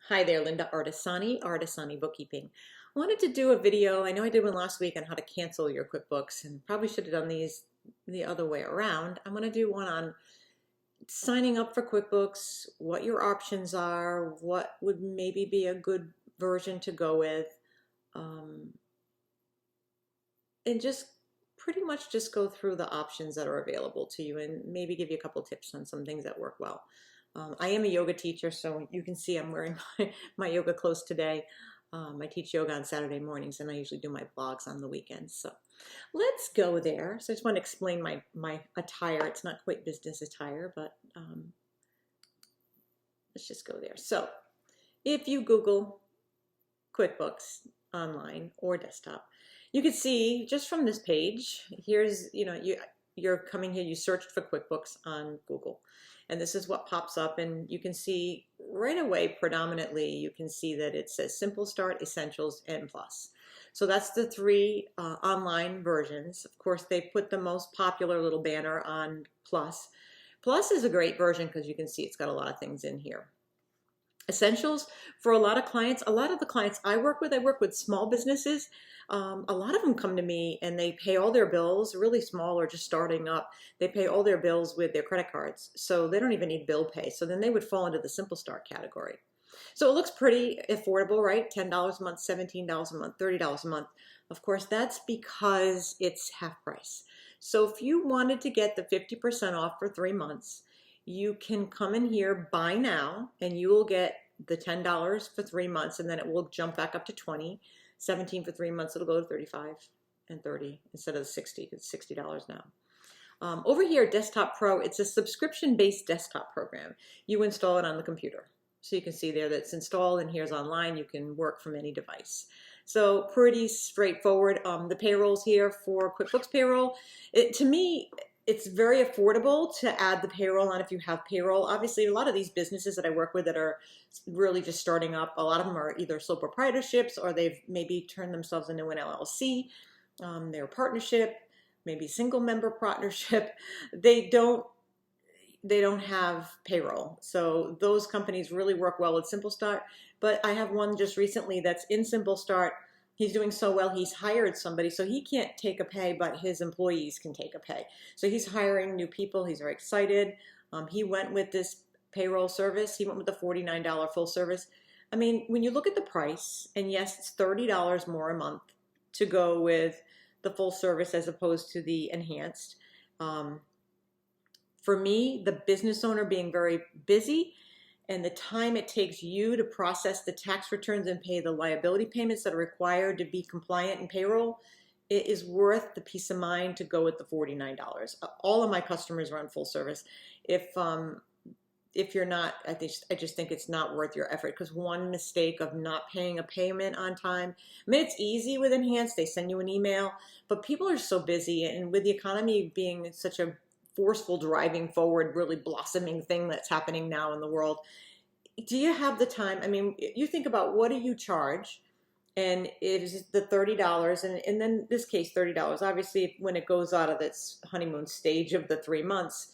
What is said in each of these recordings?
Hi there, Linda Artisani Bookkeeping. I wanted to do a video. I know I did one last week on how to cancel your QuickBooks and probably should have done these the other way around. I'm going to do one on signing up for QuickBooks, what your options are, what would maybe be a good version to go with, um, and just pretty much just go through the options that are available to you and maybe give you a couple tips on some things that work well. I am a yoga teacher, so you can see I'm wearing my yoga clothes today. I teach yoga on Saturday mornings, and I usually do my blogs on the weekends. So let's go there. So I just want to explain my attire. It's not quite business attire, but let's just go there. So if you Google QuickBooks Online or Desktop, you can see just from this page, here's, you're coming here, you searched for QuickBooks on Google. And this is what pops up, and you can see right away, predominantly, you can see that it says Simple Start, Essentials, and Plus. So that's the three online versions. Of course, they put the most popular little banner on Plus. Plus is a great version because you can see it's got a lot of things in here. Essentials, for a lot of clients, a lot of the clients I work with small businesses. A lot of them come to me and they pay all their bills, really small or just starting up. They pay all their bills with their credit cards, so they don't even need bill pay. So then they would fall into the Simple Start category. So it looks pretty affordable, right? $10 a month, $17 a month, $30 a month. Of course, that's because it's half price. So if you wanted to get the 50% off for 3 months, you can come in here, buy now, and you will get the $10 for 3 months, and then it will jump back up to 20. 17 for 3 months, it'll go to 35 and 30 instead of the 60. It's $60 now. Over here, Desktop Pro, it's a subscription-based desktop program. You install it on the computer. So you can see there that it's installed, and here's online. You can work from any device. So pretty straightforward. The payrolls here for QuickBooks Payroll, to me, it's very affordable to add the payroll on if you have payroll. Obviously, a lot of these businesses that I work with that are really just starting up, a lot of them are either sole proprietorships or they've maybe turned themselves into an LLC. They're a partnership, maybe single member partnership. They don't have payroll. So those companies really work well with Simple Start. But I have one just recently that's in Simple Start. He's doing so well, he's hired somebody, so he can't take a pay, but his employees can take a pay. So he's hiring new people. He's very excited. He went with this payroll service. He went with the $49 full service. I mean, when you look at the price, and yes, it's $30 more a month to go with the full service as opposed to the enhanced. For me, the business owner being very busy, and the time it takes you to process the tax returns and pay the liability payments that are required to be compliant in payroll, it is worth the peace of mind to go with the $49. All of my customers run full service. If you're not, I just think it's not worth your effort, because one mistake of not paying a payment on time, I mean, it's easy with enhanced, they send you an email, but people are so busy, and with the economy being such a forceful driving forward, really blossoming thing that's happening now in the world. Do you have the time? I mean, you think about what do you charge, and it is the $30, and then in this case $30. Obviously, when it goes out of its honeymoon stage of the 3 months,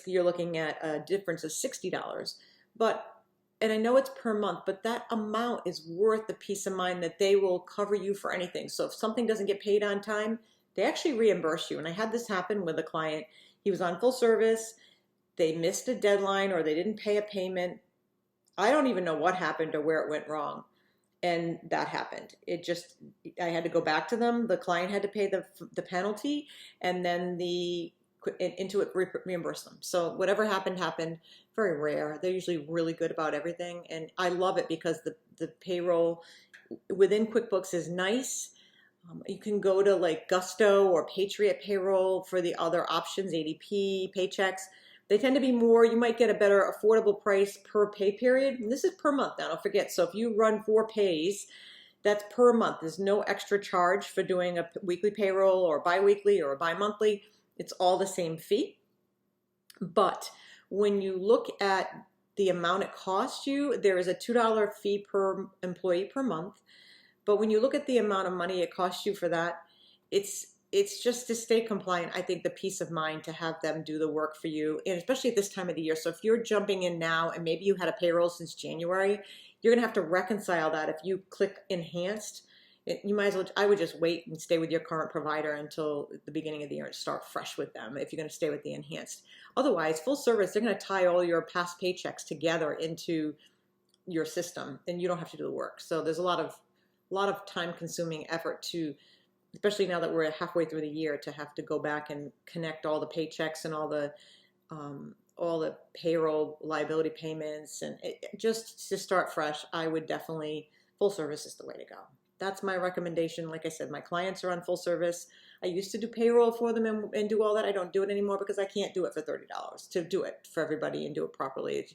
you're looking at a difference of $60. And I know it's per month, but that amount is worth the peace of mind that they will cover you for anything. So if something doesn't get paid on time, they actually reimburse you. And I had this happen with a client. He was on full service. They missed a deadline or they didn't pay a payment. I don't even know what happened or where it went wrong. And that happened. I had to go back to them. The client had to pay the penalty, and then Intuit reimbursed them. So whatever happened, happened. Very rare. They're usually really good about everything. And I love it because the payroll within QuickBooks is nice. You can go to like Gusto or Patriot Payroll for the other options, ADP, Paychecks. They tend to be more, you might get a better affordable price per pay period. And this is per month now, don't forget. So if you run 4 pays, that's per month. There's no extra charge for doing a weekly payroll or biweekly or bi-monthly. It's all the same fee. But when you look at the amount it costs you, there is a $2 fee per employee per month. But when you look at the amount of money it costs you for that, it's it's just to stay compliant. I think the peace of mind to have them do the work for you, and especially at this time of the year. So if you're jumping in now and maybe you had a payroll since January, you're gonna have to reconcile that. If you click enhanced, you might as well, I would just wait and stay with your current provider until the beginning of the year and start fresh with them if you're gonna stay with the enhanced. Otherwise, full service, they're gonna tie all your past paychecks together into your system and you don't have to do the work. So there's a lot of time consuming effort to, especially now that we're halfway through the year, to have to go back and connect all the paychecks and all the payroll liability payments, and just to start fresh, I would definitely, full service is the way to go. That's my recommendation. Like I said, my clients are on full service. I used to do payroll for them and do all that. I don't do it anymore because I can't do it for $30 to do it for everybody and do it properly.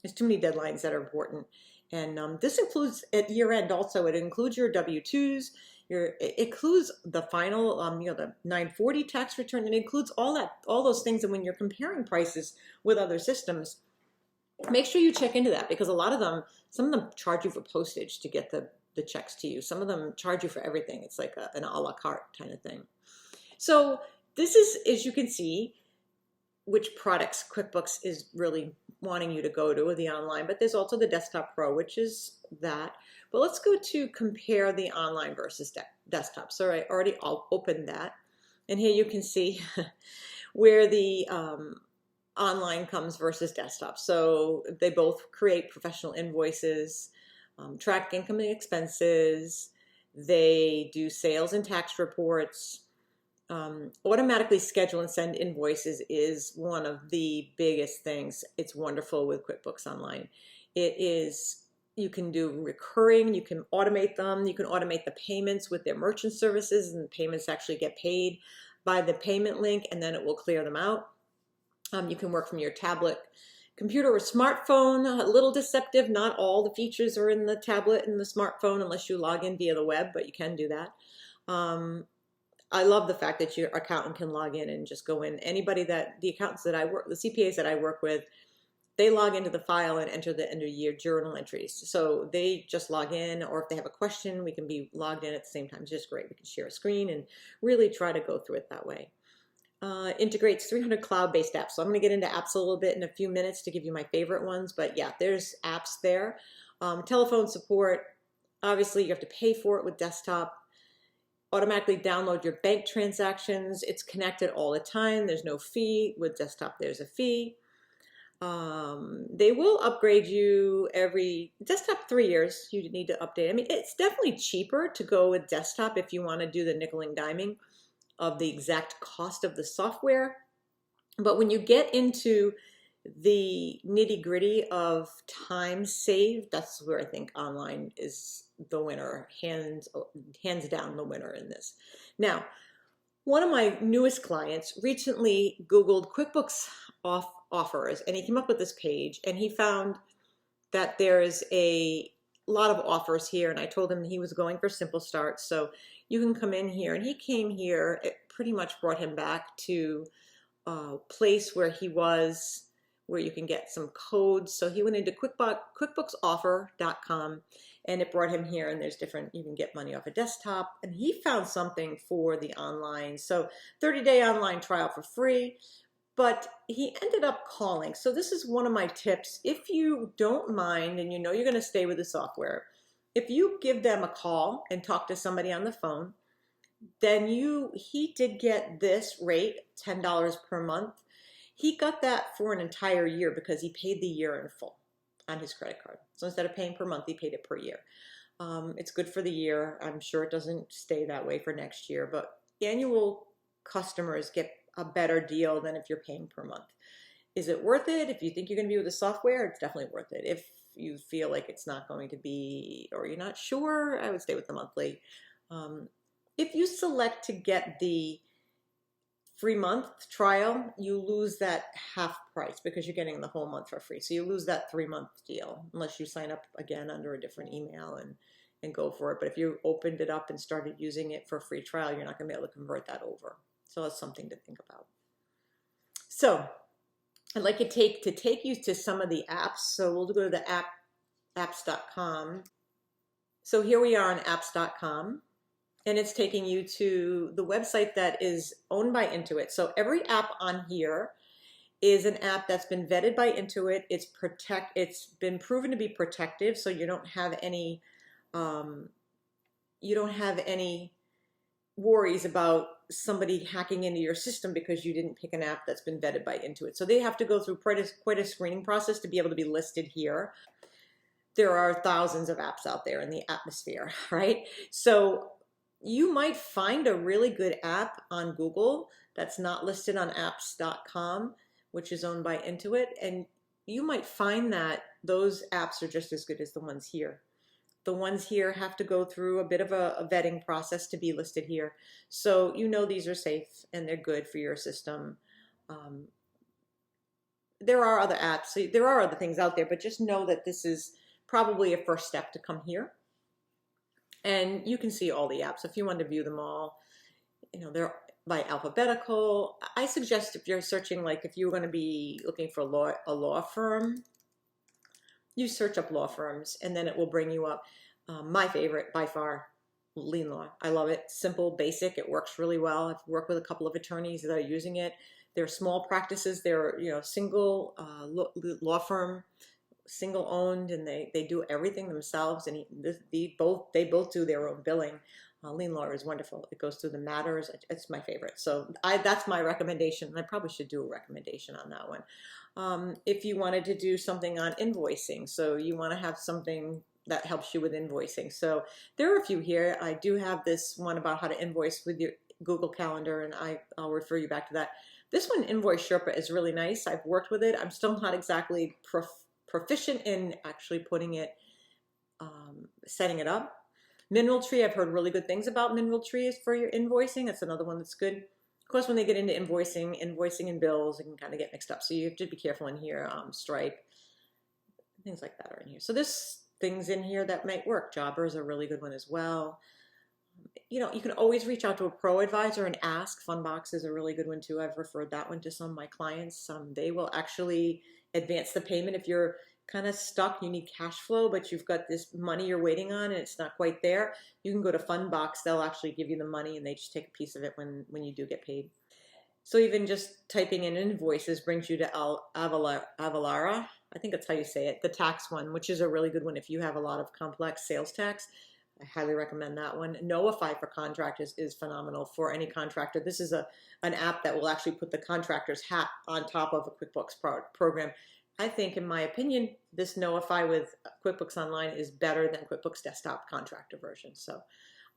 There's too many deadlines that are important. And this includes at year end also. It includes your W-2s. It includes the final, the 940 tax return. It includes all those things. And when you're comparing prices with other systems, make sure you check into that, because a lot of them, some of them charge you for postage to get the checks to you. Some of them charge you for everything. It's like an a la carte kind of thing. So this is, as you can see, which products QuickBooks is really wanting you to go to, the online, but there's also the Desktop Pro, which is that. But let's go to compare the online versus desktop. So I already opened that. And here you can see where the online comes versus desktop. So they both create professional invoices, track income and expenses. They do sales and tax reports. Automatically schedule and send invoices is one of the biggest things. It's wonderful with QuickBooks Online. It is, you can do recurring, you can automate them, you can automate the payments with their merchant services, and the payments actually get paid by the payment link, and then it will clear them out. You can work from your tablet, computer, or smartphone. A little deceptive, not all the features are in the tablet and the smartphone unless you log in via the web, but you can do that. I love the fact that your accountant can log in and just go in. Anybody that, the accountants that I work, the CPAs that I work with, they log into the file and enter the end of year journal entries. So they just log in, or if they have a question, we can be logged in at the same time. It's just great. We can share a screen and really try to go through it that way. Integrates 300 cloud-based apps. So I'm going to get into apps a little bit in a few minutes to give you my favorite ones. But yeah, there's apps there. Telephone support. Obviously, you have to pay for it with desktop. Automatically download your bank transactions. It's connected all the time. There's no fee. With desktop, there's a fee. They will upgrade you every desktop 3 years. You need to update. I mean, it's definitely cheaper to go with desktop if you want to do the nickel and diming of the exact cost of the software. But when you get into the nitty gritty of time saved, that's where I think online is the winner, hands down the winner in this. Now, one of my newest clients recently Googled QuickBooks offers, and he came up with this page, and he found that there's a lot of offers here, and I told him he was going for Simple Start, so you can come in here, and he came here. It pretty much brought him back to a place where he was, where you can get some codes. So he went into QuickBooksOffer.com, and it brought him here, and there's different, you can get money off a desktop, and he found something for the online. So 30-day online trial for free, but he ended up calling. So this is one of my tips. If you don't mind and you know you're going to stay with the software, if you give them a call and talk to somebody on the phone, then he did get this rate, $10 per month. He got that for an entire year because he paid the year in full on his credit card. So instead of paying per month, he paid it per year. It's good for the year. I'm sure it doesn't stay that way for next year, but annual customers get a better deal than if you're paying per month. Is it worth it? If you think you're going to be with the software, it's definitely worth it. If you feel like it's not going to be, or you're not sure, I would stay with the monthly. If you select to get the free month trial, you lose that half price because you're getting the whole month for free. So you lose that 3-month deal unless you sign up again under a different email and go for it. But if you opened it up and started using it for a free trial, you're not going to be able to convert that over. So that's something to think about. So I'd like to take you to some of the apps. So we'll go to the apps.com. So here we are on apps.com. and it's taking you to the website that is owned by Intuit. So every app on here is an app that's been vetted by Intuit. It's been proven to be protective, so you don't have any um, worries about somebody hacking into your system because you didn't pick an app that's been vetted by Intuit. So they have to go through quite a screening process to be able to be listed here. There are thousands of apps out there in the atmosphere, right? So you might find a really good app on Google that's not listed on apps.com, which is owned by Intuit, and you might find that those apps are just as good as the ones here. The ones here have to go through a bit of a vetting process to be listed here. So you know these are safe and they're good for your system. There are other apps, there are other things out there, but just know that this is probably a first step to come here. And you can see all the apps. If you want to view them all, you know, they're by alphabetical. I suggest if you're searching, like if you're going to be looking for a law firm, you search up law firms and then it will bring you up. My favorite by far, Lien Law. I love it. Simple, basic. It works really well. I've worked with a couple of attorneys that are using it. They're small practices. They're, you know, single law firm, single owned, and they do everything themselves. And they both do their own billing. Lien Law is wonderful. It goes through the matters. It's my favorite. So that's my recommendation. I probably should do a recommendation on that one. If you wanted to do something on invoicing, so you want to have something that helps you with invoicing. So there are a few here. I do have this one about how to invoice with your Google Calendar, and I'll refer you back to that. This one, Invoice Sherpa, is really nice. I've worked with it. I'm still not exactly proficient in actually putting it, setting it up. Mineral Tree, I've heard really good things about Mineral Tree for your invoicing. That's another one that's good. Of course, when they get into invoicing and bills, it can kind of get mixed up. So you have to be careful in here. Stripe, things like that are in here. So there's things in here that might work. Jobber is a really good one as well. You know, you can always reach out to a pro advisor and ask. Funbox is a really good one too. I've referred that one to some of my clients. They will actually advance the payment if you're kind of stuck, you need cash flow, but you've got this money you're waiting on and it's not quite there. You can go to Funbox. They'll actually give you the money and they just take a piece of it when you do get paid. So even just typing in invoices brings you to Avalara. I think that's how you say it, the tax one, which is a really good one if you have a lot of complex sales tax. I highly recommend that one. Notify for contractors is phenomenal for any contractor. This is an app that will actually put the contractor's hat on top of a QuickBooks program. I think, in my opinion, this Notify with QuickBooks Online is better than QuickBooks Desktop contractor version. So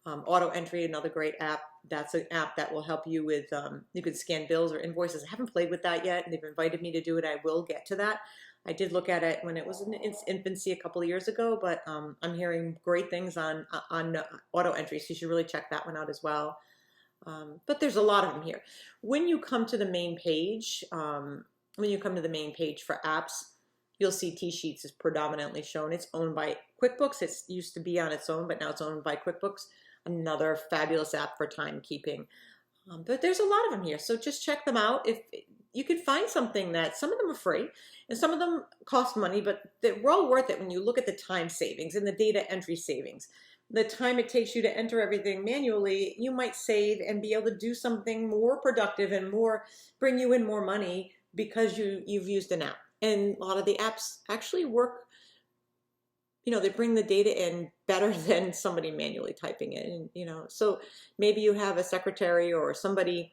Auto Entry, another great app. That's an app that will help you with, you can scan bills or invoices. I haven't played with that yet, and they've invited me to do it. I will get to that. I did look at it when it was in its infancy a couple of years ago, but I'm hearing great things on Auto Entry, so you should really check that one out as well. But there's a lot of them here. When you come to the main page, for apps, you'll see T-Sheets is predominantly shown. It's owned by QuickBooks. It used to be on its own, but now it's owned by QuickBooks. Another fabulous app for timekeeping. But there's a lot of them here, so just check them out. If you can find something that, some of them are free and some of them cost money, but they're well worth it when you look at the time savings and the data entry savings. The time it takes you to enter everything manually, you might save and be able to do something more productive and bring you in more money because you've used an app. And a lot of the apps actually work, you know, they bring the data in better than somebody manually typing it in, you know. So maybe you have a secretary or somebody,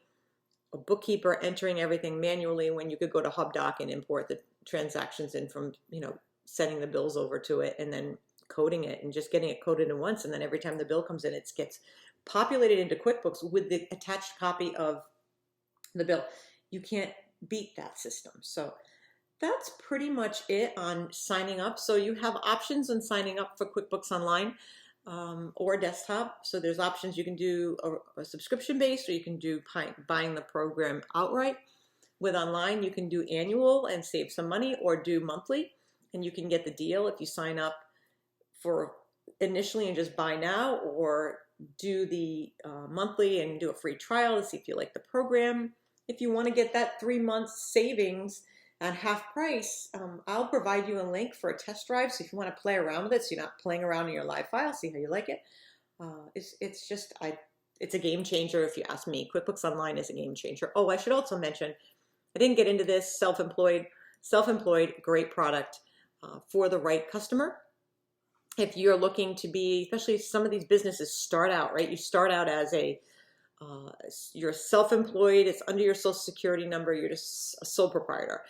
a bookkeeper entering everything manually when you could go to HubDoc and import the transactions in from, you know, sending the bills over to it and then coding it and just getting it coded in once. And then every time the bill comes in, it gets populated into QuickBooks with the attached copy of the bill. You can't beat that system. So that's pretty much it on signing up. So you have options on signing up for QuickBooks Online or Desktop. So there's options. You can do a subscription based, or you can do buying the program outright. With Online, you can do annual and save some money, or do monthly, and you can get the deal if you sign up for initially and just buy now, or do the monthly and do a free trial to see if you like the program. If you want to get that 3 months savings at half price, I'll provide you a link for a test drive. So if you want to play around with it, so you're not playing around in your live file, see how you like it. it's a game changer if you ask me. QuickBooks Online is a game changer. Oh, I should also mention, I didn't get into this, Self-employed, great product for the right customer. If you're looking to be, especially some of these businesses start out, right? You start out as you're self-employed, it's under your social security number, you're just a sole proprietor.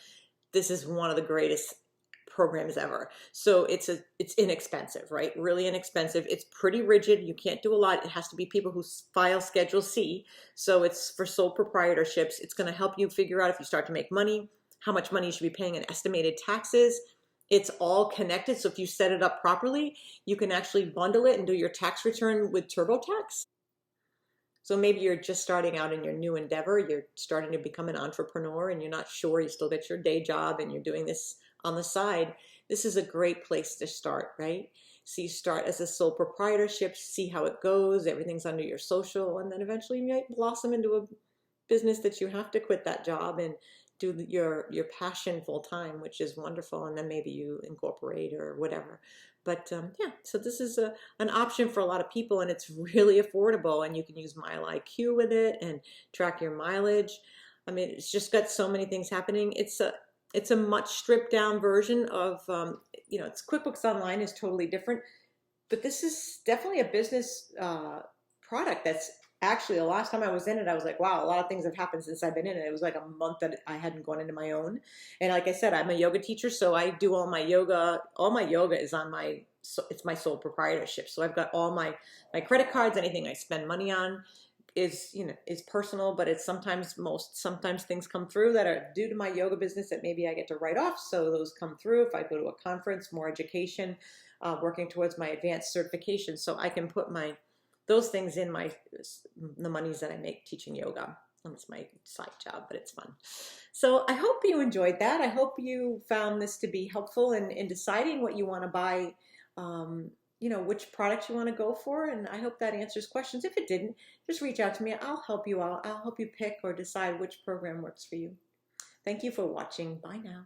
This is one of the greatest programs ever. So it's inexpensive, right? Really inexpensive. It's pretty rigid. You can't do a lot. It has to be people who file Schedule C. So it's for sole proprietorships. It's going to help you figure out if you start to make money, how much money you should be paying in estimated taxes. It's all connected. So if you set it up properly, you can actually bundle it and do your tax return with TurboTax. So maybe you're just starting out in your new endeavor, you're starting to become an entrepreneur and you're not sure, you still got your day job and you're doing this on the side. This is a great place to start, right? So you start as a sole proprietorship, see how it goes, everything's under your social, and then eventually you might blossom into a business that you have to quit that job and do your passion full time, which is wonderful, and then maybe you incorporate or whatever. But yeah, so this is an option for a lot of people, and it's really affordable, and you can use MileIQ with it and track your mileage. I mean, it's just got so many things happening. It's a much stripped down version of it's QuickBooks Online is totally different, but this is definitely a business product that's actually, the last time I was in it, I was like, wow, a lot of things have happened since I've been in it. It was like a month that I hadn't gone into my own. And like I said, I'm a yoga teacher, so I do all my yoga. All my yoga is on it's my sole proprietorship. So I've got all my credit cards, anything I spend money on is personal, but it's sometimes things come through that are due to my yoga business that maybe I get to write off. So those come through if I go to a conference, more education, working towards my advanced certification. So I can put those things in the monies that I make teaching yoga. It's my side job, but it's fun. So I hope you enjoyed that. I hope you found this to be helpful in deciding what you want to buy, which product you want to go for. And I hope that answers questions. If it didn't, just reach out to me. I'll help you out. I'll help you pick or decide which program works for you. Thank you for watching. Bye now.